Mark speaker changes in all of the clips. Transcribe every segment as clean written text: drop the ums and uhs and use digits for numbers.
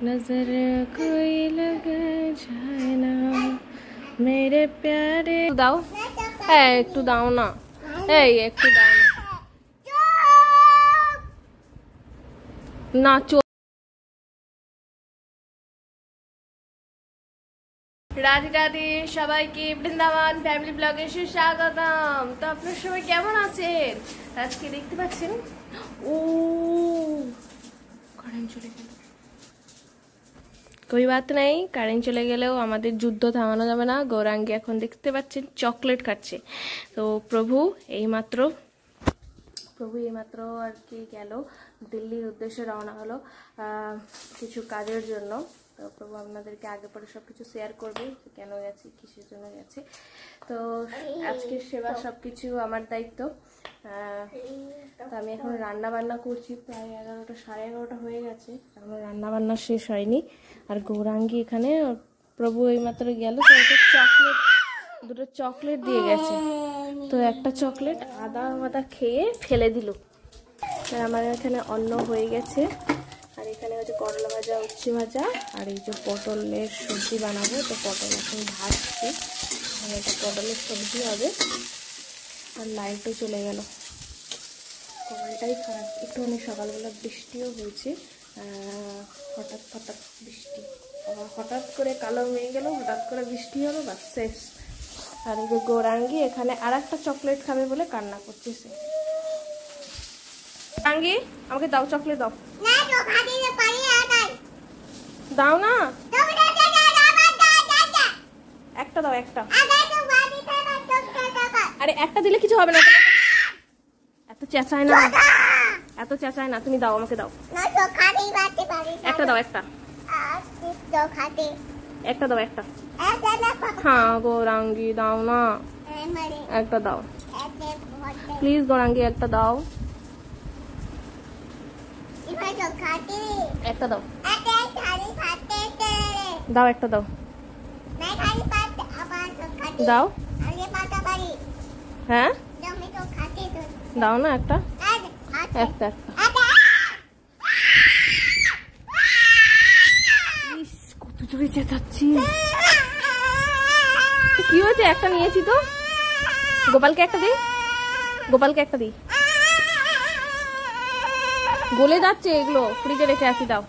Speaker 1: नजर कोई लग जाए ना मेरे प्यारे दाओ একটু দাও না একটু দাও না রাধে রাধে সবাইকে বৃন্দাবন ফ্যামিলি ব্লগে সুস্বাগতম। তো আপনারা সবাই কেমন আছেন? আজকে দেখতে পাচ্ছেন ও কারেন্ট চলে গেল। कोई बात नहीं, কারেন্ট চলে গেলেও আমাদের যুদ্ধ থামানো যাবে না। গৌরাঙ্গী এখন দেখতে পাচ্ছেন চকলেট খাচ্ছে। তো প্রভু এইমাত্র আর কি গেল দিল্লির উদ্দেশ্যে রওনা হলো কিছু কাজের জন্য। তো প্রভু আপনাদেরকে আগে পরে সব কিছু শেয়ার করবে, কেন গেছে, কিসের জন্য গেছে। তো আজকের সেবা সব কিছু আমার দায়িত্ব। তো আমি এখন রান্না বান্না করছি, প্রায় 11টা সাড়ে 11টা হয়ে গেছে, আমার রান্না বান্না শেষ হয়নি। আর গৌরাঙ্গী এখানে প্রভু এইমাত্র গেল, তো দুটো চকলেট দিয়ে গেছে। তো একটা চকলেট আদা খেয়ে ফেলে দিল। আমার এখানে অন্ন হয়ে গেছে, আর এখানে হচ্ছে করলা ভাজা, উচ্ছে ভাজা, আর এই যে পটলের সবজি বানাবো। তো পটল এখন ভাজছি, এটা পটলের সবজি হবে। আর লাইটও চলে গেল, কপালটাই খারাপ। একটুখানি সকালবেলা বৃষ্টিও হয়েছে, হঠাৎ বৃষ্টি, হঠাৎ করে কালো মেয়ে গেল, হঠাৎ করে বৃষ্টি হলো, বাস শেষ। আর এই যে গৌরাঙ্গী এখানে আর একটা চকলেট খাবে বলে কান্না করছে সে। গৌরাঙ্গী আমাকে দাও, চকলেট দাও। দাও না, একটা দাও, একটা। আরে একটা দিলে কিছু হবে না, এত চেঁচায় না, তুমি দাও, আমাকে দাও, একটা দাও, একটা দাও, একটা। হ্যাঁ গৌরাঙ্গী দাও না, একটা দাও প্লিজ। গৌরাঙ্গী একটা দাও, একটা দাও, দাও একটা দাও, দাও। হ্যাঁ দাও না, একটা একটা। কত জোরে চেঁচাচ্ছি, কি হয়েছে? একটা নিয়েছি তো, গোপালকে একটা দিই, গলে যাচ্ছে এগুলো, ফ্রিজে রেখে আসি, দাও।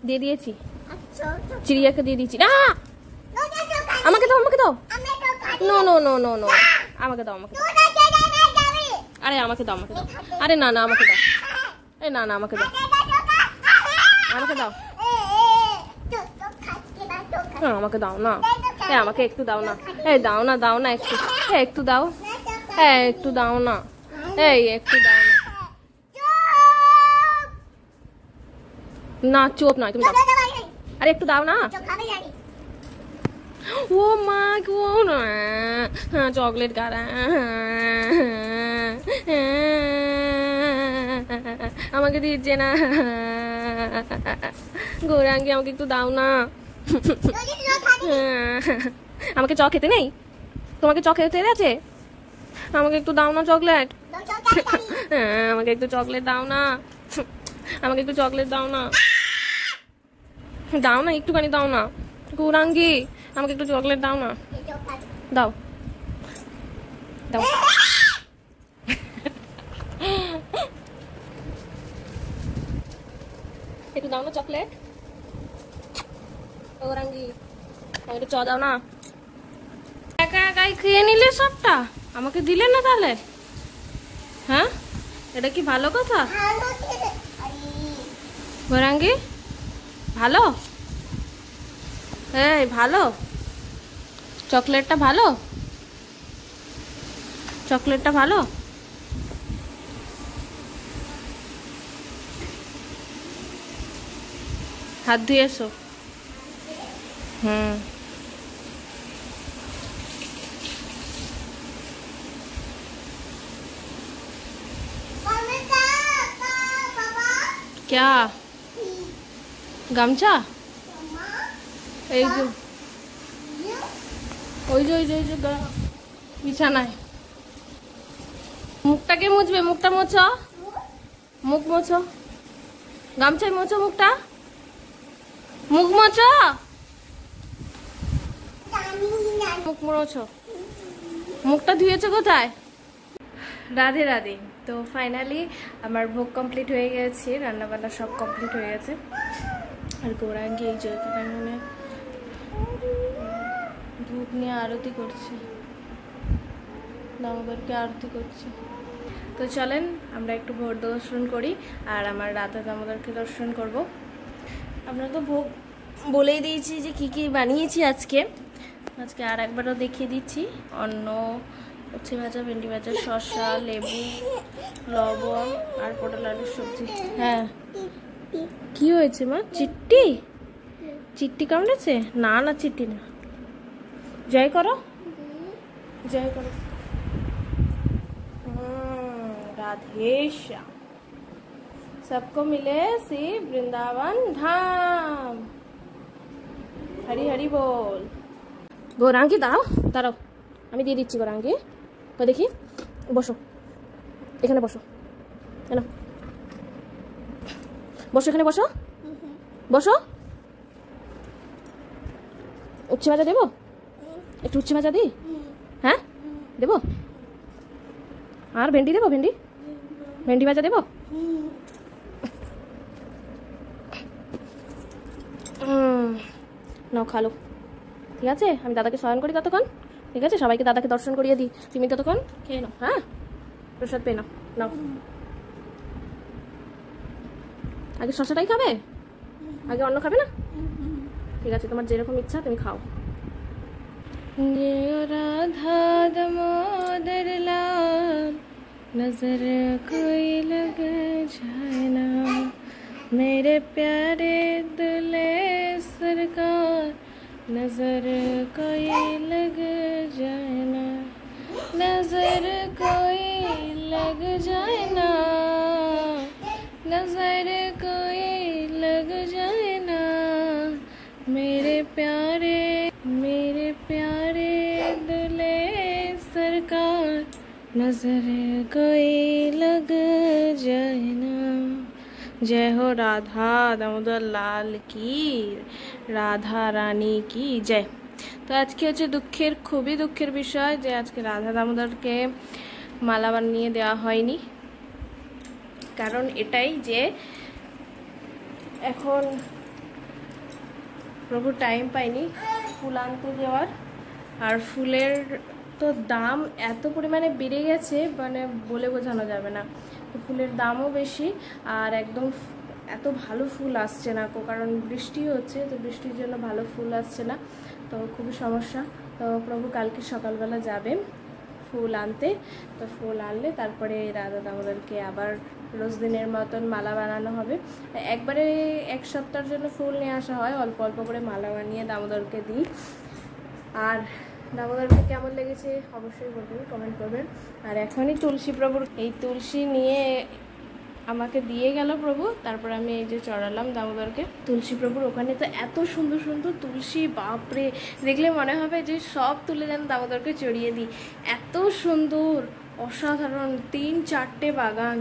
Speaker 1: দিয়ে দিয়েছি, চিড়িয়াকে দিয়ে দিয়েছি। না আমাকে দাও, নো, আমাকে দাও। আরে আমাকে দাও, আরে না আমাকে দাও, আমাকে দাও, আমাকে দাও না, আমাকে একটু দাও না, দাও না একটু, একটু দাও, একটু দাও না, একটু দাও না, চুপ নয়, তুমি দাও, আরে একটু দাও না। ও মা গো, না চকলেট গাড়া, আমাকে দিচ্ছে না। গৌরাঙ্গী আমাকে একটু দাও না, আমাকে চ খেতে নেই, তোমাকে চ খেতে আছে, আমাকে একটু দাও না চকলেট, আমাকে একটু চকলেট দাও না, দাও না, একটুখানি দাও না। গৌরাঙ্গী আমাকে একটু চকলেট দাও না, দাও। একটু দাও না চকলেট, গৌরাঙ্গী আমাকে একটু চ দাও না। একা একাই খেয়ে নিলে সবটা, আমাকে দিলে না তাহলে? হ্যাঁ এটা কি ভালো কথা? গৌরাঙ্গী ভালো, ভালো চকলেটটা ভালো, হাত ধুয়ে এসো। क्या गामछा, ওই যে বিছানায়। মুখটাকে মুছবে, মুখটা মোছো, মুখ মোছো, গামছায় মোছো মুখটা, মুখ মোছো, মুখ মোছো। মুখটা ধুয়েছো কোথায়? রাধে রাধে। তো ফাইনালি আমার ভোগ কমপ্লিট হয়ে গেছে, রান্নাবান্না সব কমপ্লিট হয়ে গেছে। আর গৌরাঙ্গি এই যে এখানে ধূপ নিয়ে আরতি করছি, দামোদরকে আরতি করছি। তো চলেন আমরা একটু ভোগ দর্শন করি আর আমার রাধা দামোদরকে দর্শন করব। আমরা তো ভোগ বলেই দিয়েছি যে কি কি বানিয়েছি আজকে আর একবারও দেখিয়ে দিচ্ছি। অন্ন, উচ্ছে ভাজা, ভেন্ডি ভাজা, শসা, লেবু, লবণ আর পটল আলুর সবজি। হ্যাঁ, কি হয়েছে মা? চিট্টি? চিট্টি কামড়েছে? না না, চিট্টি না। জয় করো, জয় করো। राधे श्याम, सबको मिले श्री वृंदावन धाम। हरी हरी बोल। गौरांगी दाঁড়াও দাঁড়াও, আমি দিয়ে দিচ্ছি গৌরাঙ্গি। তো দেখি, বসো এখানে, বসো কেন, বসো এখানে, বসো বসো। উচ্ছে ভাজা দেবো? একটু উচ্ছে ভাজা দিই? হ্যাঁ দেবো। আর ভেন্ডি দেবো? ভেন্ডি ভাজা দেবো? নাও খালো, ঠিক আছে? আমি দাদাকে শয়ন করি ততক্ষণ, ঠিক আছে? সবাইকে দাদাকে দর্শন করিয়ে দিই, তুমি ততক্ষণ খেয়ে নাও। হ্যাঁ, প্রসাদ পেয়ে নাও। নাও, আগে শসাটাই খাবে, আগে অন্য খাবে না? ঠিক আছে, তোমার যেরকম ইচ্ছা তুমি খাও। রাধা দামোদর লাল, नजर कोई लग जाए ना, मेरे प्यारे दुल्हे सरकार, नजर कोई लग जाए ना, नजर कोई लग जाए ना, नजर कोई लग जाए ना, मेरे प्यारे दुल्हे सरकार, नजर कोई लग जाए ना। जय हो राधा दामोदर लाल की, রাধা রানী কি জয়। তো আজকে হচ্ছে খুবই দুঃখের বিষয় যে আজকে রাধা দামোদরকে মালা বানিয়ে দেওয়া হয়নি। কারণ এটাই যে এখন প্রভু টাইম পায়নি ফুল আনতে যাওয়ার, আর ফুলের তো দাম এত পরিমাণে বেড়ে গেছে মানে বলে বোঝানো যাবে না। তো ফুলের দামও বেশি, আর একদম এত ভালো ফুল আসছে না, কারণ বৃষ্টি হচ্ছে, তো বৃষ্টির জন্য ভালো ফুল আসছে না, তো খুবই সমস্যা। তো প্রভু কালকে সকালবেলা যাবে ফুল আনতে, তো ফুল আনলে তারপরে রাধা দামোদরকে আবার রোজ দিনের মতন মালা বানানো হবে। একবারে এক সপ্তাহের জন্য ফুল নিয়ে আসা হয়, অল্প অল্প করে মালা বানিয়ে দামোদরকে দিই। আর দামোদরকে কেমন লেগেছে অবশ্যই বলবেন, কমেন্ট করবেন। আর এখনই তুলসী প্রভুর এই তুলসী নিয়ে আমাকে দিয়ে গেল প্রভু, তারপর আমি এই যে চড়ালাম দামোদরকে। তুলসী প্রভুর ওখানে তো এত সুন্দর সুন্দর তুলসী, বাপরে, দেখলে মনে হবে যে সব তুলে যেন দামোদরকে চড়িয়ে দিই, এত সুন্দর, অসাধারণ। 3-4টে বাগান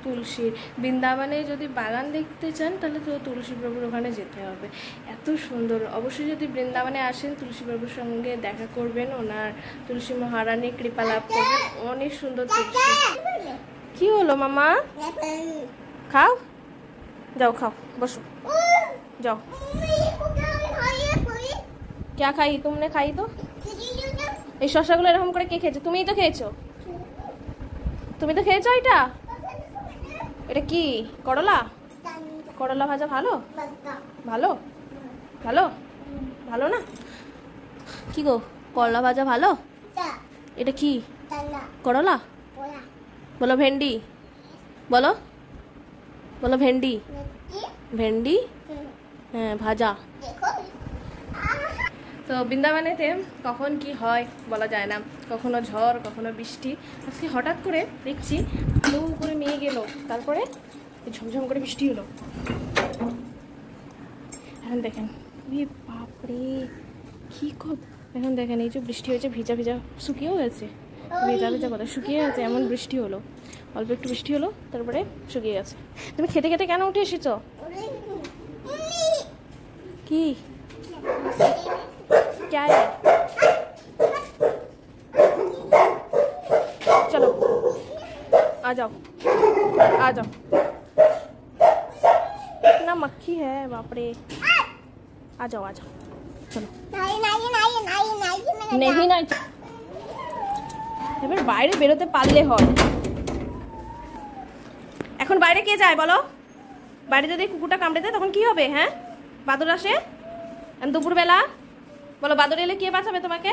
Speaker 1: তুলসীর। বৃন্দাবনে যদি বাগান দেখতে চান তাহলে তো তুলসী প্রভুর ওখানে যেতে হবে, এত সুন্দর। অবশ্যই যদি বৃন্দাবনে আসেন তুলসী প্রভুর সঙ্গে দেখা করবেন, ওনার তুলসী মহারানীর কৃপা লাভ করবেন। অনেক সুন্দর তুলসী। কি হলো মামা? খাও, যাও খাও, বসো, যাও। क्या खाई तुमने? खाई तो এই শসাগুলো এরকম করে কে খেয়েছে? তুমিই তো খেয়েছো, তুমি তো খেয়েছো। এটা কি করলা? করলা ভাজা ভালো? ভালো ভালো ভালো না? কি গো, করলা ভাজা ভালো? এটা কি করলা? বলো ভেন্ডি, বলো বলো ভেন্ডি, ভেন্ডি হ্যাঁ ভাজা। তো বৃন্দাবনেতে কখন কি হয় বলা যায় না, কখনো ঝড় কখনো বৃষ্টি। আজকে হঠাৎ করে দেখছি আলো করে মেয়ে গেল, তারপরে ঝমঝম করে বৃষ্টি হলো। এখন দেখেন, বাপরে কি এখন দেখেন এই যে বৃষ্টি হয়েছে, ভিজা ভিজা শুকিয়েও গেছে, ভেজা ভেজা কথা শুকিয়ে গেছে, এমন বৃষ্টি হলো, অল্প একটু বৃষ্টি হলো তারপরে শুকিয়ে গেছে। তুমি খেতে খেতে কেন উঠে এসেছো? কি চলো आ जाओ आ जाओ ना मक्खी है बाप रे आ जाओ चलो नहीं नहीं এবার বাইরে বেরোতে পারলে হয়। এখন বাইরে কে যায় বলো? বাইরে যদি কুকুরটা কামড়ে দেয় তখন কি হবে? হ্যাঁ, বাদর আসে দুপুরবেলা, বলো বাদর এলে কে বাঁচাবে তোমাকে?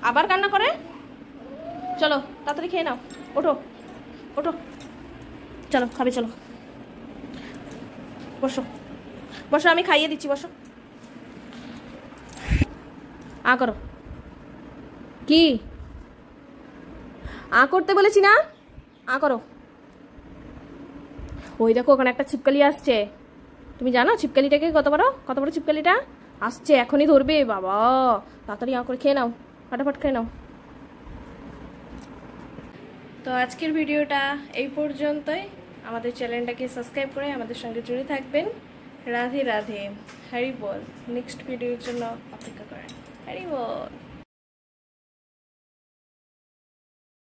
Speaker 1: আবার কান্না করে। চলো তাড়াতাড়ি খেয়ে নাও, ওঠো ওঠো, চলো খাবে, চলো বসো বসো, আমি খাইয়ে দিচ্ছি, বসো। আ করো, কি আ করতে বলেছি না? আ করো। ওই দেখো ওখানে একটা ছিপকলি আসছে, তুমি জানো ছিপকলিটাকে কত বড় ছিপকলিটা আসছে, এখনই ধরবে। বাবা তাড়াতাড়ি আ করে খেয়ে নাও, ফাটাফাট খেয়ে নাও। তো আজকের ভিডিওটা এই পর্যন্তই। আমাদের চ্যানেলটাকে সাবস্ক্রাইব করে আমাদের সঙ্গে জুড়ে থাকবেন। রাধে রাধে, হরি বল। নেক্সট ভিডিওর জন্য অপেক্ষা করেন। হরি বল।